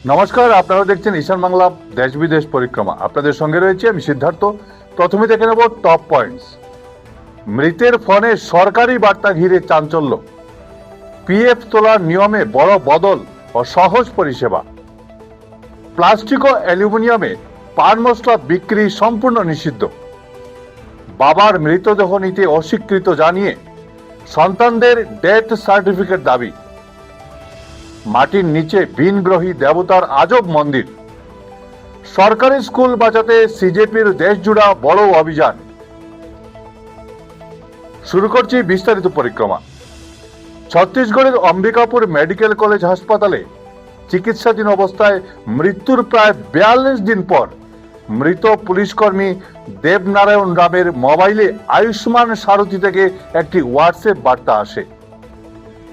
নমস্কার, আপনারা দেখছেন ঈশান বাংলা দেশ বিদেশ পরিক্রমা। আপনাদের সঙ্গে রয়েছে আমি সিদ্ধার্থ। প্রথমে দেখে নেব টপ পয়েন্টস। মৃতের ফোনে সরকারি বার্তা ঘিরে চাঞ্চল্য। পিএফ তোলার নিয়মে বড় বদল ও সহজ পরিষেবা। প্লাস্টিক ও অ্যালুমিনিয়ামে পান মশলা বিক্রি সম্পূর্ণ নিষিদ্ধ। বাবার মৃতদেহ নিতে অস্বীকৃত জানিয়ে সন্তানদের ডেথ সার্টিফিকেট দাবি। মাটির নিচে ভিনগ্রহী দেবতার আজব মন্দির। সরকারি স্কুল বাঁচাতে সিজেপির দেশজুড়া বড় অভিযান। শুরু করছি বিস্তারিত পরিক্রমা। ছত্তিশগড়ের অম্বিকাপুর মেডিকেল কলেজ হাসপাতালে চিকিৎসাধীন অবস্থায় মৃত্যুর প্রায় 42 দিন পর মৃত পুলিশকর্মী দেবনারায়ণ রামের মোবাইলে আয়ুষ্মান সারথী থেকে একটি হোয়াটসঅ্যাপ বার্তা আসে।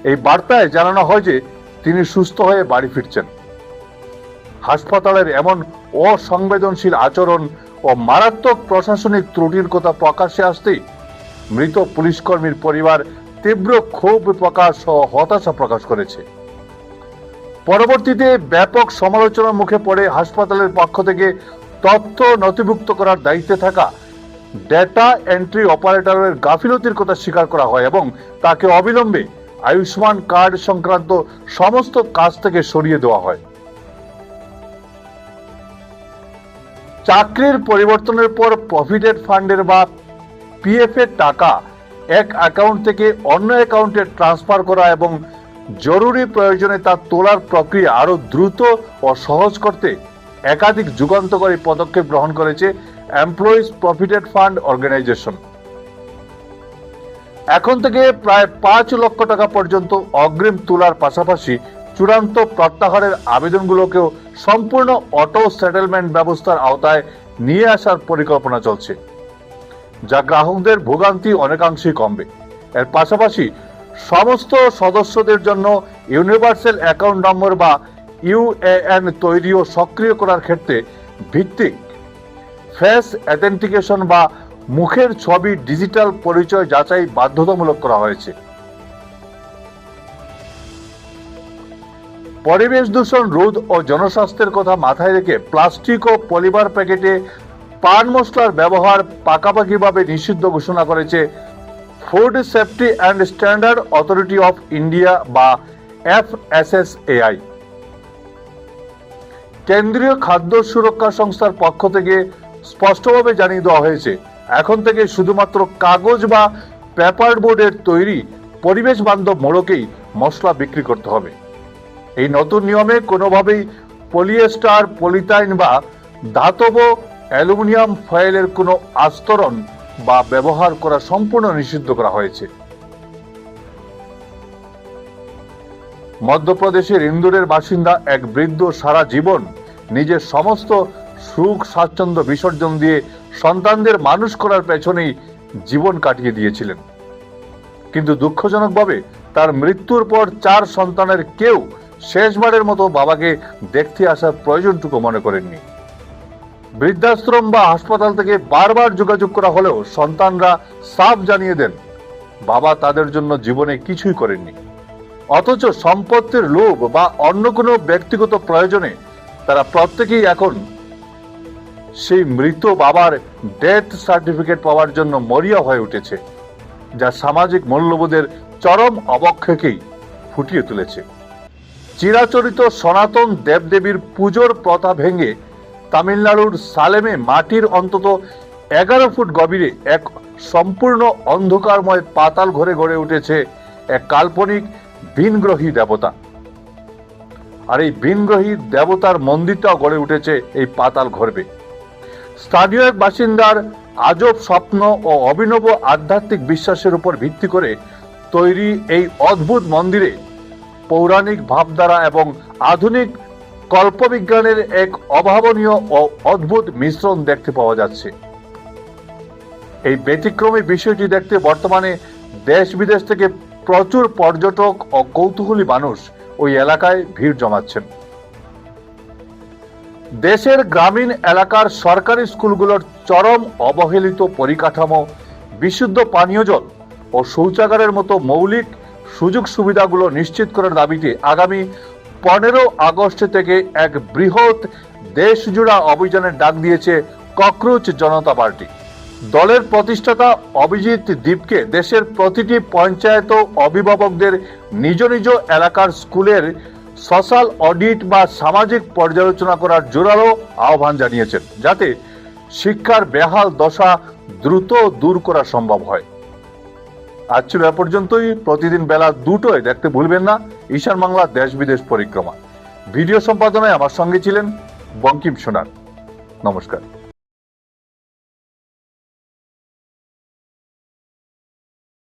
এই বার্তায় জানানো হয় যে তিনি সুস্থ হয়ে বাড়ি ফিরছেন। হাসপাতালের এমন অসংবেদনশীল আচরণ ও মারাত্মক প্রশাসনিক ত্রুটির কথা প্রকাশ্যে আসতেই মৃত পুলিশকর্মীর পরিবার তীব্র ক্ষোভ প্রকাশ ও হতাশা প্রকাশ করেছে। পরবর্তীতে ব্যাপক সমালোচনার মুখে পড়ে হাসপাতালের পক্ষ থেকে তথ্য নথিভুক্ত করার দায়িত্বে থাকা ডেটা এন্ট্রি অপারেটরের গাফিলতির কথা স্বীকার করা হয় এবং তাকে অবিলম্বে আয়ুষ্মান কার্ড সংক্রান্ত সমস্ত কাজ থেকে সরিয়ে দেওয়া হয়। চাকরির পরিবর্তনের পর প্রভিডেন্ট ফান্ডের বা পিএফ এর টাকা এক অ্যাকাউন্ট থেকে অন্য অ্যাকাউন্টে ট্রান্সফার করা এবং জরুরি প্রয়োজনে তা তোলার প্রক্রিয়া আরো দ্রুত ও সহজ করতে একাধিক যুগান্তকারী পদক্ষেপ গ্রহণ করেছে এমপ্লয়িজ প্রভিডেন্ট ফান্ড অর্গানাইজেশন। এখন থেকে প্রায় 5 লক্ষ টাকা পর্যন্ত অগ্রিম তোলার পাশাপাশি চূড়ান্ত প্রত্যাহারের আবেদনগুলোকেও সম্পূর্ণ অটো সেটেলমেন্ট ব্যবস্থার আওতায় নিয়ে আসার পরিকল্পনা চলছে, যা গ্রাহকদের ভোগান্তি অনেকাংশেই কমবে। এর পাশাপাশি সমস্ত সদস্যদের জন্য ইউনিভার্সাল অ্যাকাউন্ট নম্বর বা ইউএএন তৈরি ও সক্রিয় করার ক্ষেত্রে ভিত্তিক ফেস অথেন্টিকেশন বা মুখের ছবি ডিজিটাল পরিচয় যাচাই বাধ্যতামূলক করা হয়েছে। পরিবেশ দূষণ রোধ ও জনস্বাস্থ্যের কথা মাথায় রেখে প্লাস্টিক ও পলিমার প্যাকেটে পান মশলার ব্যবহার পাকাপাকিভাবে নিষিদ্ধ ঘোষণা করেছে food safety and standard authority of India বা FSSAI। কেন্দ্রীয় খাদ্য সুরক্ষা সংস্থার পক্ষ থেকে স্পষ্টভাবে জানিয়ে দেওয়া হয়েছে, এখন থেকে শুধুমাত্র কাগজ বা পেপার বোর্ডের তৈরি পরিবেশ বান্ধব মোড়কেই মশলা বিক্রি করতে হবে। এই নতুন নিয়মে কোনোভাবেই পলিয়েস্টার, পলিথাইন বা ধাতব অ্যালুমিনিয়াম ফয়েলের কোনো আস্তরণ বা ব্যবহার করা সম্পূর্ণ নিষিদ্ধ করা হয়েছে। মধ্যপ্রদেশের ইন্দোরের বাসিন্দা এক বৃদ্ধ সারা জীবন নিজের সমস্ত সুখ স্বাচ্ছন্দ্য বিসর্জন দিয়ে সন্তানদের মানুষ করার পেছনেই জীবন কাটিয়ে দিয়েছিলেন। কিন্তু দুঃখজনকভাবে তার মৃত্যুর পর 4 সন্তানের কেউ শেষবারের মতো বাবাকে দেখতে আসার প্রয়োজনটুকু মনে করেননি। বৃদ্ধাশ্রম বা হাসপাতাল থেকে বারবার যোগাযোগ করা হলেও সন্তানরা সাফ জানিয়ে দেন বাবা তাদের জন্য জীবনে কিছুই করেননি। অথচ সম্পত্তির লোভ বা অন্য কোনো ব্যক্তিগত প্রয়োজনে তারা প্রত্যেকেই এখন সেই মৃত বাবার ডেথ সার্টিফিকেট পাওয়ার জন্য মরিয়া হয়ে উঠেছে, যা সামাজিক মূল্যবোধের চরম অবক্ষয়কেই ফুটিয়ে তুলেছে। চিরাচরিত সনাতন দেবদেবীর পুজোর প্রথা ভেঙে তামিলনাড়ুর সালেমে মাটির অন্তত 11 ফুট গভীরে এক সম্পূর্ণ অন্ধকারময় পাতাল ঘরে গড়ে উঠেছে এক কাল্পনিক ভিনগ্রহী দেবতা। আর এই ভিনগ্রহী দেবতার মন্দিরটাও গড়ে উঠেছে এই পাতাল ঘরে। স্থানীয় এক বাসিন্দার আজব স্বপ্ন ও অভিনব আধ্যাত্মিক বিশ্বাসের উপর ভিত্তি করে তৈরি এই অদ্ভুত মন্দিরে পৌরাণিক ভাবধারা এবং আধুনিক কল্পবিজ্ঞানের এক অভাবনীয় ও অদ্ভুত মিশ্রণ দেখতে পাওয়া যাচ্ছে। এই ব্যতিক্রমী বিষয়টি দেখতে বর্তমানে দেশ বিদেশ থেকে প্রচুর পর্যটক ও কৌতূহলী মানুষ ওই এলাকায় ভিড় জমাচ্ছেন। দেশের গ্রামীণ এলাকার সরকারি স্কুলগুলোর চরম অবহেলিত পরিকাঠামো, বিশুদ্ধ পানীয় জল ও শৌচাগারের মতো মৌলিক সুযোগ সুবিধাগুলো নিশ্চিত করার দাবিতে আগামী 15 আগস্ট থেকে এক বৃহৎ দেশজোড়া অভিযানের ডাক দিয়েছে ককরোচ জনতা পার্টি। দলের প্রতিষ্ঠাতা অভিজিৎ দীপকে দেশের প্রতিটি পঞ্চায়েত ও অভিভাবকদের নিজ নিজ এলাকার স্কুলের সোশ্যাল অডিট বা সামাজিক পর্যালোচনা করার জোরালো আহ্বান জানিয়েছেন, যাতে শিক্ষার বেহাল দশা দ্রুত দূর করা সম্ভব হয়। আজ ছিল এ পর্যন্তই। প্রতিদিন বেলা 2টায় দেখতে ভুলবেন না ঈশান বাংলা দেশ বিদেশ পরিক্রমা। ভিডিও সম্পাদনায় আমার সঙ্গে ছিলেন বঙ্কিম সোনার। নমস্কার।